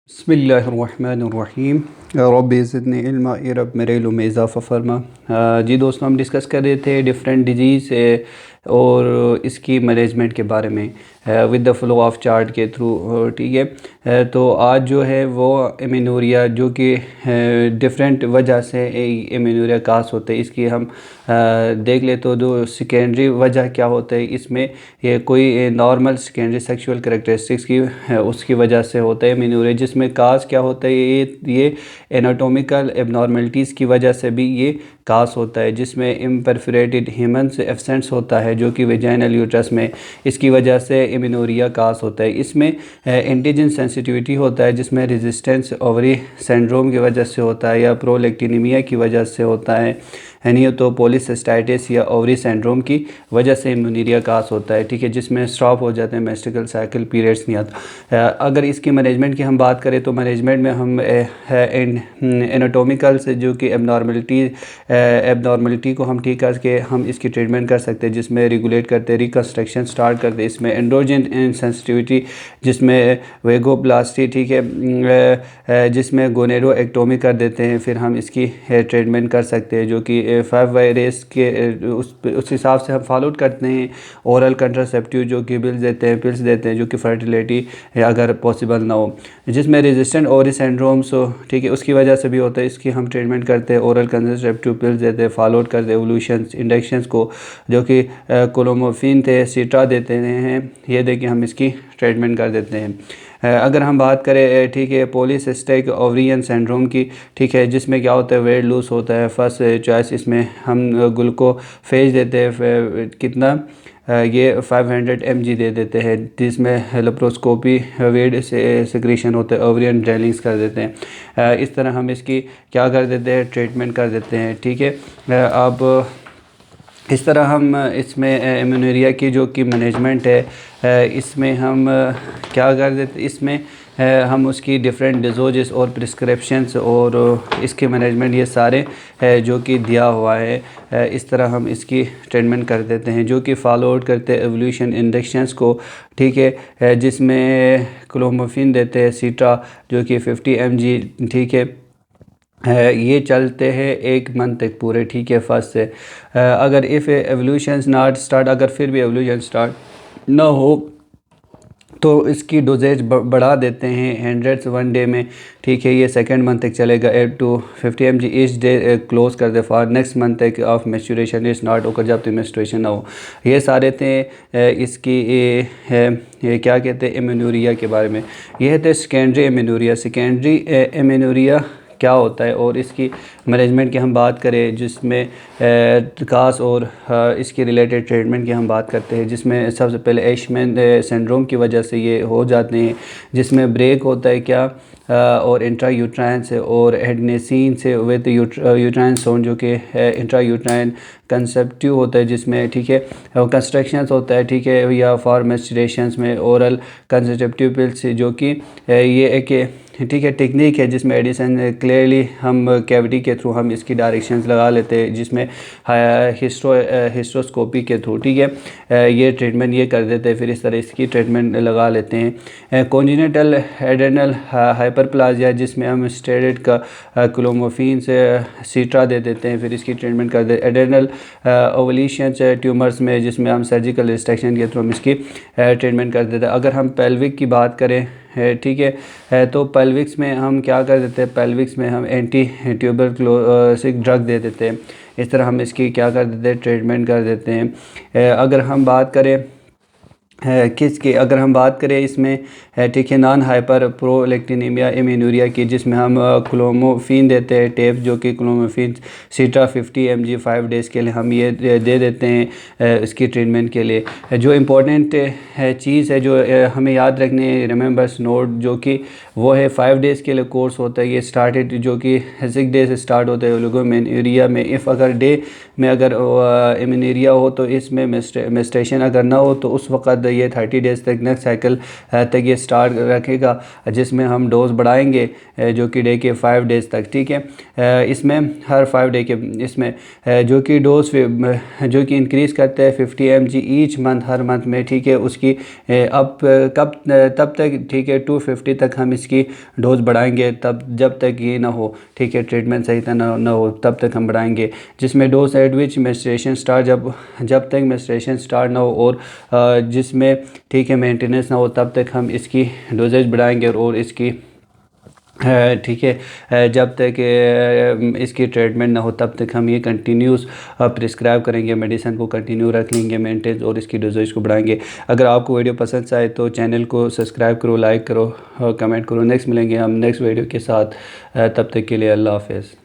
बिस्मिल्लाहिर्रहमानिर्रहीम। रब्बि ज़िदनी इल्मा, ए रब मेरे इल्म में इजाफ़ा फरमा। जी दोस्तों, हम डिस्कस कर रहे थे डिफरेंट डिजीज़ और इसकी मैनेजमेंट के बारे में with the flow of chart के थ्रू। ठीक है, तो आज जो है वो एमिनोरिया, जो कि डिफरेंट वजह से एमिनोरिया कास होते हैं, इसकी हम देख ले तो जो सेकेंडरी वजह क्या होता है इसमें, ये कोई नॉर्मल सेकेंडरी सेक्सुअल करेक्टरिस्टिक्स की उसकी वजह से होता है एमिनोरिया। जिसमें कास क्या होता है, ये एनाटोमिकल एबनॉर्मलिटीज़ की वजह से भी ये कास होता है। जिसमें इम्परफोरेटेड हीमन्स एब्सेंस होता है जो कि वेजाइनल यूट्रस में, इसकी वजह से एमिनोरिया कास होता है। इसमें एंटीजन सेंसिटिविटी होता है, जिसमें रेजिस्टेंस ओवरी सिंड्रोम की वजह से होता है या प्रोलैक्टिनीमिया की वजह से होता है, नहीं तो पॉलीसिस्टाइटिस या ओवरी सिंड्रोम की वजह से एमिनोरिया कास होता है। ठीक है, जिसमें स्टॉप हो जाते हैं मेंस्ट्रुअल साइकिल, पीरियड्स नहीं आता। अगर इसकी मैनेजमेंट की हम बात करें तो मैनेजमेंट में हम एनाटोमिकल से जो कि एबनॉर्मलिटी को हम ठीक करके हम इसकी ट्रीटमेंट कर सकते हैं, जिसमें रेगुलेट करते, रिकन्स्ट्रक्शन स्टार्ट करते। इसमें एंड्रोजन इनसेंसिटिविटी, जिसमें वेगोप्लास्टी, ठीक है, जिसमें गोनेडोएक्टोमी कर देते हैं, फिर हम इसकी ट्रीटमेंट कर सकते हैं, जो कि 5 वायरस के उस हिसाब से हम फॉलो करते हैं। ओरल कंट्रासेप्टिव जो कि पिल्स देते हैं जो कि फर्टिलिटी अगर पॉसिबल ना हो। जिसमें रेजिस्टेंट ओवरी सिंड्रोम्स हो, ठीक है, उसकी वजह से भी होता है, इसकी हम ट्रीटमेंट करते हैं। ओरल कंट्रासेप्टिव पिल्स देते हैं, फॉलो करते हैं एवोल्यूशन इंडक्शंस को, जो कि क्लोमिफेन थे, सीट्रा देते हैं, ये दे के हम इसकी ट्रीटमेंट कर देते हैं। अगर हम बात करें, ठीक है, पॉलीसिस्टिक ओवरियन सिंड्रोम की, ठीक है, जिसमें क्या होता है, वेट लूज होता है। फर्स्ट चॉइस इसमें हम ग्लूकोफेज देते हैं, कितना ये 500 mg दे देते हैं, जिसमें लेप्रोस्कोपी वेट से सिक्रीशन होता है, ओवरियन ड्रेलिंग्स कर देते हैं। इस तरह हम इसकी क्या कर देते हैं, ट्रीटमेंट कर देते हैं। ठीक है, अब इस तरह हम इसमें एमिनोरिया की जो कि मैनेजमेंट है, इसमें हम क्या कर देते, इसमें हम उसकी डिफरेंट डिजोजेस और प्रिस्क्रिप्शंस और इसके मैनेजमेंट ये सारे जो कि दिया हुआ है, इस तरह हम इसकी ट्रीटमेंट कर देते हैं, जो कि फॉलो आउट करते हैं एवोल्यूशन इंडक्शंस को। ठीक है, जिसमें क्लोमिफेन देते हैं, सीट्रा जो कि 50 mg, ठीक है, ये चलते हैं 1 मंथ तक पूरे। ठीक है, फर्स्ट से अगर इफ़ एवोल्यूशन नॉट स्टार्ट, अगर फिर भी एवोल्यूशन स्टार्ट ना हो तो इसकी डोजेज बढ़ा देते हैं 100 वन डे में। ठीक है, ये 2nd मंथ तक चलेगा, 8 to 50 mg each day close कर दे फॉर नेक्स्ट मंथ तक ऑफ मेंस्ट्रुएशन इज नॉट ओकर, जब तक मेंस्ट्रुएशन ना हो। ये सारे थे इसकी ये क्या कहते हैं एमिनोरिया के बारे में। ये थे सेकेंडरी एमिनोरिया। सेकेंडरी एमिनोरिया क्या होता है और इसकी मैनेजमेंट की हम बात करें, जिसमें कास और इसकी रिलेटेड ट्रीटमेंट की हम बात करते हैं, जिसमें सबसे पहले एशमैन सिंड्रोम की वजह से ये हो जाते हैं, जिसमें ब्रेक होता है क्या और इंट्रा यूट्राइन से और एडनेसिन से विद यूट्राइन सोन, जो कि इंट्रा यूट्राइन कंसेप्टिव होता है, जिसमें, ठीक है, कंस्ट्रक्शंस होता है, ठीक है, या फॉर मेंस्ट्रुएशंस में ओरल कंसेप्टिव पिल्स, जो कि ये एक, ठीक है, टेक्निक है, जिसमें एडिसन क्लियरली हम कैविटी के थ्रू हम इसकी डायरेक्शंस लगा लेते हैं, जिसमें हिस्ट्रोस्कोपी के थ्रू, ठीक है, ये ट्रीटमेंट ये कर देते हैं, फिर इस तरह इसकी ट्रीटमेंट लगा लेते हैं। कॉन्जेनिटल एड्रेनल हाइपरप्लाजिया, जिसमें हम स्टेरॉइड का क्लोमिफेन से सीट्रा दे देते हैं, फिर इसकी ट्रीटमेंट कर देते हैं। एड्रेनल ओवल्यूशन ट्यूमर्स में, जिसमें हम सर्जिकल रिस्ट्रक्शन के थ्रू हम इसकी ट्रीटमेंट कर देते हैं। अगर हम पेल्विक की बात करें, ठीक है, तो पेल्विक्स में हम क्या कर देते हैं, पेल्विक्स में हम एंटी ट्यूबरक्लोसिक ड्रग दे देते हैं। इस तरह हम इसकी क्या कर देते हैं, ट्रीटमेंट कर देते हैं। अगर हम बात करें अगर हम बात करें इसमें, ठीक है, नॉन हाइपर प्रोलैक्टिनीमिया एमिनोरिया की, जिसमें हम क्लोमिफेन देते हैं, टेप, जो कि क्लोमिफेन सीट्रा 50 mg 5 डेज़ के लिए हम ये दे देते हैं इसकी ट्रीटमेंट के लिए। जो इम्पोर्टेंट चीज़ है जो हमें याद रखनी है, रिमेंबर्स नोट, जो कि वो है 5 डेज़ के लिए कोर्स होता है। ये स्टार्टेड जो कि 6 डे से स्टार्ट होता है ओलिगोमेनिरिया में। इफ़ अगर डे में अगर एमिनोरिया हो तो इसमें मेंस्ट्रुएशन अगर ना हो तो उस वक़्त ये 30 डेज़ तक नेक्स्ट साइकिल तक ये स्टार्ट रखेगा, जिसमें हम डोज बढ़ाएंगे जो कि डे के 5 डेज़ तक, ठीक है। इसमें हर 5 डे के इसमें जो कि डोज जो कि इंक्रीज़ करते हैं 50 mg ईच मंथ, हर मंथ में, ठीक है। उसकी अब तब तक, ठीक है, 250 तक हम इसकी डोज बढ़ाएंगे, तब जब तक ये ना हो, ठीक है, ट्रीटमेंट सही तरह ना हो तब तक हम बढ़ाएंगे। जिसमें डोज एट विच मेंस्ट्रुएशन स्टार्ट, जब तक मेंस्ट्रुएशन स्टार्ट ना हो और जिसमें, ठीक है, मेंटेनेंस ना हो तब तक हम इसकी डोजेज बढ़ाएंगे और इसकी, ठीक है, जब तक इसकी ट्रीटमेंट ना हो तब तक हम ये कंटिन्यूस प्रिस्क्राइब करेंगे, मेडिसिन को कंटिन्यू रख लेंगे मेंटेन और इसकी डोजेज को बढ़ाएंगे। अगर आपको वीडियो पसंद आए तो चैनल को सब्सक्राइब करो, लाइक करो, कमेंट करो। नेक्स्ट मिलेंगे हम नेक्स्ट वीडियो के साथ, तब तक के लिए अल्लाह हाफ़िज़।